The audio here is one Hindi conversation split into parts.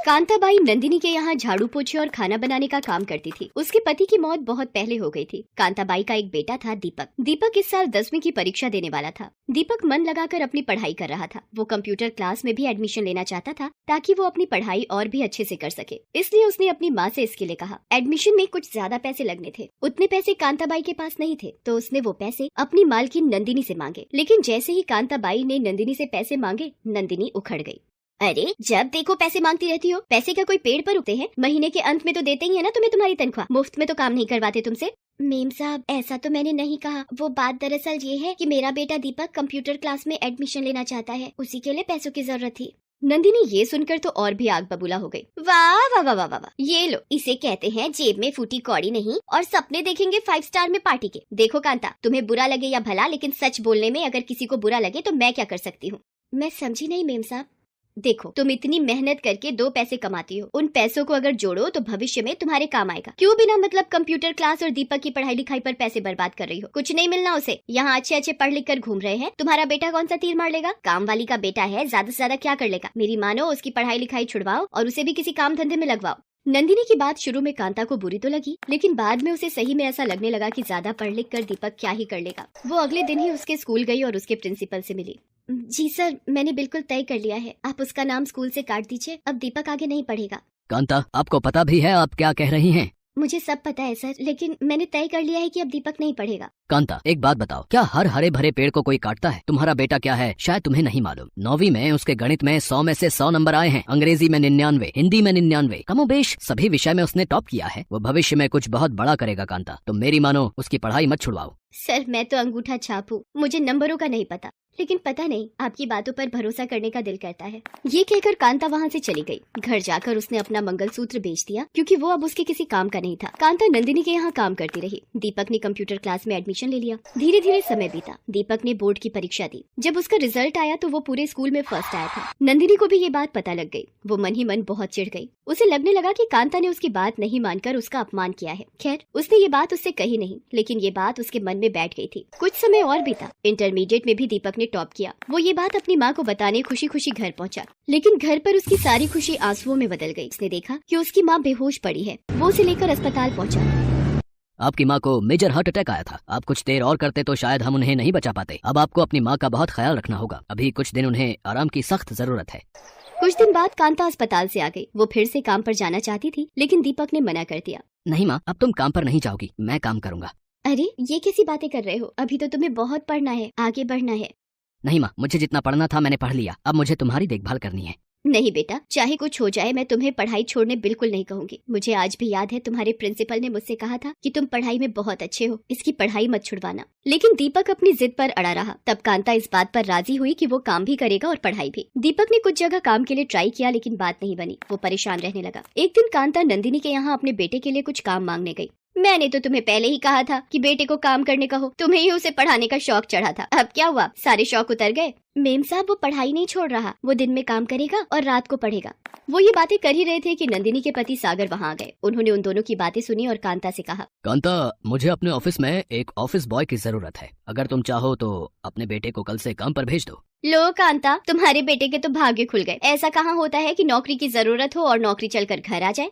कांताबाई नंदिनी के यहाँ झाड़ू पोछे और खाना बनाने का काम करती थी। उसके पति की मौत बहुत पहले हो गई थी। कांताबाई का एक बेटा था दीपक। दीपक इस साल 10वीं की परीक्षा देने वाला था। दीपक मन लगाकर अपनी पढ़ाई कर रहा था। वो कंप्यूटर क्लास में भी एडमिशन लेना चाहता था ताकि वो अपनी पढ़ाई और भी अच्छे से कर सके। इसलिए उसने अपनी माँ से इसके लिए कहा। एडमिशन में कुछ ज्यादा पैसे लगने थे। उतने पैसे कांताबाई के पास नहीं थे, तो उसने वो पैसे अपनी मालकिन नंदिनी से मांगे। लेकिन जैसे ही कांताबाई ने नंदिनी से पैसे मांगे, नंदिनी उखड़ गई। अरे जब देखो पैसे मांगती रहती हो। पैसे क्या कोई पेड़ पर उगते हैं? महीने के अंत में तो देते ही है ना तुम्हें तुम्हारी तनख्वाह। मुफ्त में तो काम नहीं करवाते तुमसे। मेम साहब, ऐसा तो मैंने नहीं कहा। वो बात दरअसल ये है कि मेरा बेटा दीपक कंप्यूटर क्लास में एडमिशन लेना चाहता है, उसी के लिए पैसों की जरूरत थी। नंदिनी ये सुनकर तो और भी आग बबूला हो गई। वाह वाह वाह वाह वाह, ये लो, इसे कहते हैं जेब में फूटी कौड़ी नहीं और सपने देखेंगे 5 स्टार में पार्टी के। देखो कांता, तुम्हें बुरा लगे या भला, लेकिन सच बोलने में अगर किसी को बुरा लगे तो मैं क्या कर सकती हूँ? मैं समझी नहीं मेम साहब। देखो, तुम इतनी मेहनत करके 2 पैसे कमाती हो। उन पैसों को अगर जोड़ो तो भविष्य में तुम्हारे काम आएगा। क्यों बिना मतलब कंप्यूटर क्लास और दीपक की पढ़ाई लिखाई पर पैसे बर्बाद कर रही हो? कुछ नहीं मिलना उसे। यहाँ अच्छे अच्छे पढ़ लिख कर घूम रहे हैं। तुम्हारा बेटा कौन सा तीर मार लेगा? काम वाली का बेटा है, ज्यादा से ज्यादा क्या कर लेगा? मेरी मानो उसकी पढ़ाई लिखाई छुड़वाओ और उसे भी किसी काम धंधे में लगवाओ। नंदिनी की बात शुरू में कांता को बुरी तो लगी, लेकिन बाद में उसे सही में ऐसा लगने लगा कि ज्यादा पढ़ लिख कर दीपक क्या ही कर लेगा। वो अगले दिन ही उसके स्कूल गई और उसके प्रिंसिपल से मिली। जी सर, मैंने बिल्कुल तय कर लिया है। आप उसका नाम स्कूल से काट दीजिए। अब दीपक आगे नहीं पढ़ेगा। कांता, आपको पता भी है आप क्या कह रही हैं? मुझे सब पता है सर, लेकिन मैंने तय कर लिया है कि अब दीपक नहीं पढ़ेगा। कांता, एक बात बताओ, क्या हर हरे भरे पेड़ को कोई काटता है? तुम्हारा बेटा क्या है शायद तुम्हें नहीं मालूम। 9वीं में उसके गणित में 100 में से 100 नंबर आए हैं, अंग्रेजी में 99, हिंदी में 99, कमोबेश सभी विषय में उसने टॉप किया है। वो भविष्य में कुछ बहुत बड़ा करेगा कांता, तुम मेरी मानो, उसकी पढ़ाई मत छुड़वाओ। सर, मैं तो अंगूठा छाप हूँ, मुझे नंबरों का नहीं पता, लेकिन पता नहीं, आपकी बातों पर भरोसा करने का दिल करता है। ये कहकर कांता वहाँ से चली गई। घर जाकर उसने अपना मंगलसूत्र बेच दिया, क्योंकि वो अब उसके किसी काम का नहीं था। कांता नंदिनी के यहाँ काम करती रही। दीपक ने कंप्यूटर क्लास में एडमिशन ले लिया। धीरे धीरे समय बीता। दीपक ने बोर्ड की परीक्षा दी। जब उसका रिजल्ट आया तो वो पूरे स्कूल में फर्स्ट आया था। नंदिनी को भी ये बात पता लग गई। वो मन ही मन बहुत चिढ़ गई। उसे लगने लगा कि कांता ने उसकी बात नहीं मानकर उसका अपमान किया है। खैर, उसने ये बात उससे कही नहीं, लेकिन ये बात उसके मन में बैठ गई थी। कुछ समय और बीता। इंटरमीडिएट में भी दीपक ने टॉप किया। वो ये बात अपनी माँ को बताने खुशी खुशी घर पहुँचा, लेकिन घर पर उसकी सारी खुशी आंसुओं में बदल गई। उसने देखा कि उसकी माँ बेहोश पड़ी है। वो उसे लेकर अस्पताल पहुँचा। आपकी माँ को मेजर हार्ट अटैक आया था। आप कुछ देर और करते तो शायद हम उन्हें नहीं बचा पाते। अब आपको अपनी माँ का बहुत ख्याल रखना होगा। अभी कुछ दिन उन्हें आराम की सख्त जरूरत है। कुछ दिन बाद कांता अस्पताल से आ गई। वो फिर से काम पर जाना चाहती थी, लेकिन दीपक ने मना कर दिया। नहीं माँ, अब तुम काम पर नहीं जाओगी, मैं काम करूँगा। अरे, ये कैसी बातें कर रहे हो? अभी तो तुम्हें बहुत पढ़ना है, आगे बढ़ना है। नहीं माँ, मुझे जितना पढ़ना था मैंने पढ़ लिया। अब मुझे तुम्हारी देखभाल करनी है। नहीं बेटा, चाहे कुछ हो जाए, मैं तुम्हें पढ़ाई छोड़ने बिल्कुल नहीं कहूँगी। मुझे आज भी याद है, तुम्हारे प्रिंसिपल ने मुझसे कहा था कि तुम पढ़ाई में बहुत अच्छे हो, इसकी पढ़ाई मत छुड़वाना। लेकिन दीपक अपनी जिद पर अड़ा रहा। तब कांता इस बात पर राजी हुई कि वो काम भी करेगा और पढ़ाई भी। दीपक ने कुछ जगह काम के लिए ट्राई किया, लेकिन बात नहीं बनी। वो परेशान रहने लगा। एक दिन कांता नंदिनी के यहाँ अपने बेटे के लिए कुछ काम मांगने गई। मैंने तो तुम्हें पहले ही कहा था कि बेटे को काम करने का हो। तुम्हें ही उसे पढ़ाने का शौक चढ़ा था। अब क्या हुआ? सारे शौक उतर गए? मेम साहब, वो पढ़ाई नहीं छोड़ रहा। वो दिन में काम करेगा और रात को पढ़ेगा। वो ये बातें कर ही रहे थे कि नंदिनी के पति सागर वहाँ आ गए। उन्होंने उन दोनों की बातें सुनी और कांता से कहा, कांता, मुझे अपने ऑफिस में एक ऑफिस बॉय की जरूरत है। अगर तुम चाहो तो अपने बेटे को कल से काम पर भेज दो। लो कांता, तुम्हारे बेटे के तो भाग्य खुल गए। ऐसा कहाँ होता है कि नौकरी की जरूरत हो और नौकरी चलकर घर आ जाए।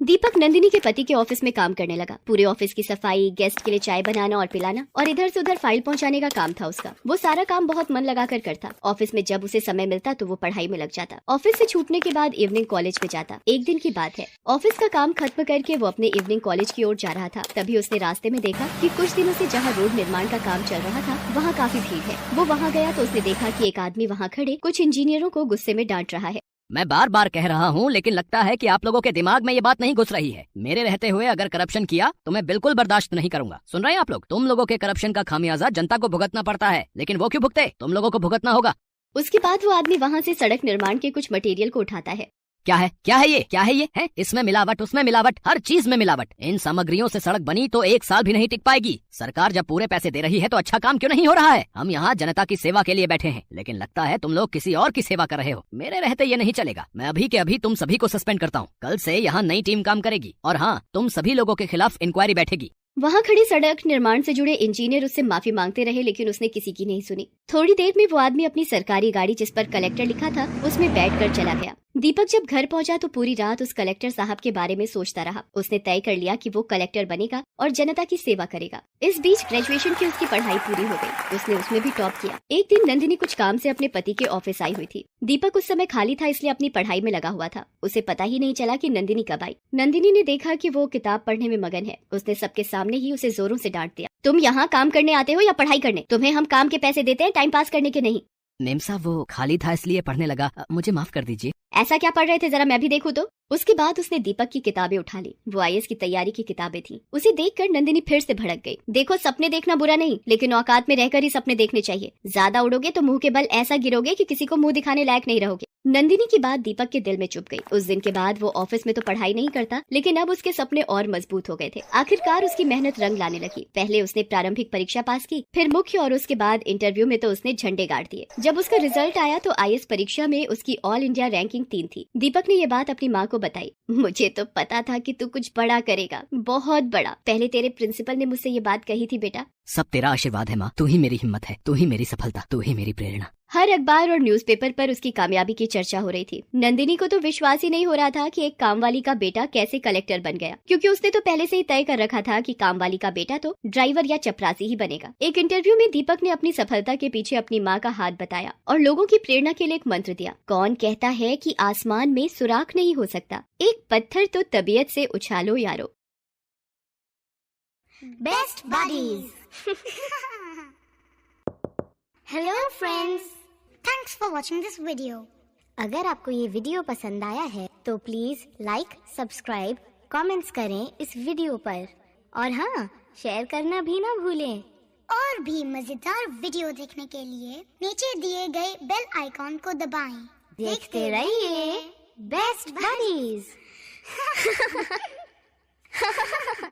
दीपक नंदिनी के पति के ऑफिस में काम करने लगा। पूरे ऑफिस की सफाई, गेस्ट के लिए चाय बनाना और पिलाना और इधर से उधर फाइल पहुंचाने का काम था उसका। वो सारा काम बहुत मन लगाकर करता। ऑफिस में जब उसे समय मिलता तो वो पढ़ाई में लग जाता। ऑफिस से छूटने के बाद इवनिंग कॉलेज में जाता। एक दिन की बात है, ऑफिस का काम खत्म करके वो अपने इवनिंग कॉलेज की ओर जा रहा था। तभी उसने रास्ते में देखा कि कुछ दिनों से जहाँ रोड निर्माण का काम चल रहा था, वहाँ काफी भीड़ है। वो वहाँ गया तो उसने देखा कि एक आदमी वहाँ खड़े कुछ इंजीनियरों को गुस्से में डांट रहा है। मैं बार बार कह रहा हूँ, लेकिन लगता है कि आप लोगों के दिमाग में ये बात नहीं घुस रही है। मेरे रहते हुए अगर करप्शन किया तो मैं बिल्कुल बर्दाश्त नहीं करूंगा। सुन रहे हैं आप लोग? तुम लोगों के करप्शन का खामियाजा जनता को भुगतना पड़ता है, लेकिन वो क्यों भुगते? तुम लोगों को भुगतना होगा। उसके बाद वो आदमी वहाँ से सड़क निर्माण के कुछ मटेरियल को उठाता है। क्या है ये है? इसमें मिलावट, उसमें मिलावट, हर चीज में मिलावट। इन सामग्रियों से सड़क बनी तो 1 साल भी नहीं टिक पाएगी। सरकार जब पूरे पैसे दे रही है तो अच्छा काम क्यों नहीं हो रहा है? हम यहाँ जनता की सेवा के लिए बैठे हैं, लेकिन लगता है तुम लोग किसी और की सेवा कर रहे हो। मेरे रहते ये नहीं चलेगा। मैं अभी के अभी तुम सभी को सस्पेंड करता हूँ। कल से यहाँ नई टीम काम करेगी और हाँ, तुम सभी लोगों के खिलाफ इंक्वायरी बैठेगी। वहाँ खड़े सड़क निर्माण से जुड़े इंजीनियर उससे माफी मांगते रहे, लेकिन उसने किसी की नहीं सुनी। थोड़ी देर में वो आदमी अपनी सरकारी गाड़ी जिस पर कलेक्टर लिखा था उसमें बैठकर चला गया। दीपक जब घर पहुंचा तो पूरी रात उस कलेक्टर साहब के बारे में सोचता रहा। उसने तय कर लिया कि वो कलेक्टर बनेगा और जनता की सेवा करेगा। इस बीच ग्रेजुएशन की उसकी पढ़ाई पूरी हो गई। उसने उसमें भी टॉप किया। एक दिन नंदिनी कुछ काम से अपने पति के ऑफिस आई हुई थी। दीपक उस समय खाली था, इसलिए अपनी पढ़ाई में लगा हुआ था। उसे पता ही नहीं चला कि नंदिनी कब आई। नंदिनी ने देखा कि वो किताब पढ़ने में मगन है। उसने सबके सामने ही उसे जोरों से डांट दिया, तुम यहाँ काम करने आते हो या पढ़ाई करने? तुम्हें हम काम के पैसे देते हैं, टाइम पास करने के नहीं। मेम साहब वो खाली था इसलिए पढ़ने लगा, मुझे माफ कर दीजिए। ऐसा क्या पढ़ रहे थे, जरा मैं भी देखूं तो। उसके बाद उसने दीपक की किताबें उठा ली। वो आईएएस की तैयारी की किताबें थी। उसे देखकर नंदिनी फिर से भड़क गई। देखो, सपने देखना बुरा नहीं, लेकिन औकात में रहकर ही सपने देखने चाहिए। ज्यादा उड़ोगे तो मुंह के बल ऐसा गिरोगे कि किसी को मुंह दिखाने लायक नहीं रहोगे। नंदिनी की बात दीपक के दिल में चुभ गई। उस दिन के बाद वो ऑफिस में तो पढ़ाई नहीं करता, लेकिन अब उसके सपने और मजबूत हो गए थे। आखिरकार उसकी मेहनत रंग लाने लगी। पहले उसने प्रारंभिक परीक्षा पास की, फिर मुख्य और उसके बाद इंटरव्यू में तो उसने झंडे गाड़ दिए। जब उसका रिजल्ट आया तो आईएएस परीक्षा में उसकी ऑल इंडिया रैंकिंग 3 थी। दीपक ने ये बात अपनी माँ को बताई। मुझे तो पता था कि तू कुछ बड़ा करेगा, बहुत बड़ा। पहले तेरे प्रिंसिपल ने मुझसे ये बात कही थी बेटा। सब तेरा आशीर्वाद है माँ, तू ही मेरी हिम्मत है, तू ही मेरी सफलता, तू ही मेरी प्रेरणा। हर अखबार और न्यूज़पेपर पर उसकी कामयाबी की चर्चा हो रही थी। नंदिनी को तो विश्वास ही नहीं हो रहा था कि एक कामवाली का बेटा कैसे कलेक्टर बन गया, क्योंकि उसने तो पहले से ही तय कर रखा था कि कामवाली का बेटा तो ड्राइवर या चपरासी ही बनेगा। एक इंटरव्यू में दीपक ने अपनी सफलता के पीछे अपनी माँ का हाथ बताया और लोगों की प्रेरणा के लिए एक मंत्र दिया। कौन कहता है कि आसमान में सुराख नहीं हो सकता, एक पत्थर तो तबीयत से उछालो यारो। Best buddies. Hello friends, thanks for watching this video. अगर आपको ये वीडियो पसंद आया है तो प्लीज लाइक, सब्सक्राइब, कमेंट्स करें इस वीडियो पर और हाँ, शेयर करना भी ना भूलें। और भी मजेदार वीडियो देखने के लिए नीचे दिए गए बेल आइकॉन को दबाएं। देखते रहिए बेस्ट बडीज।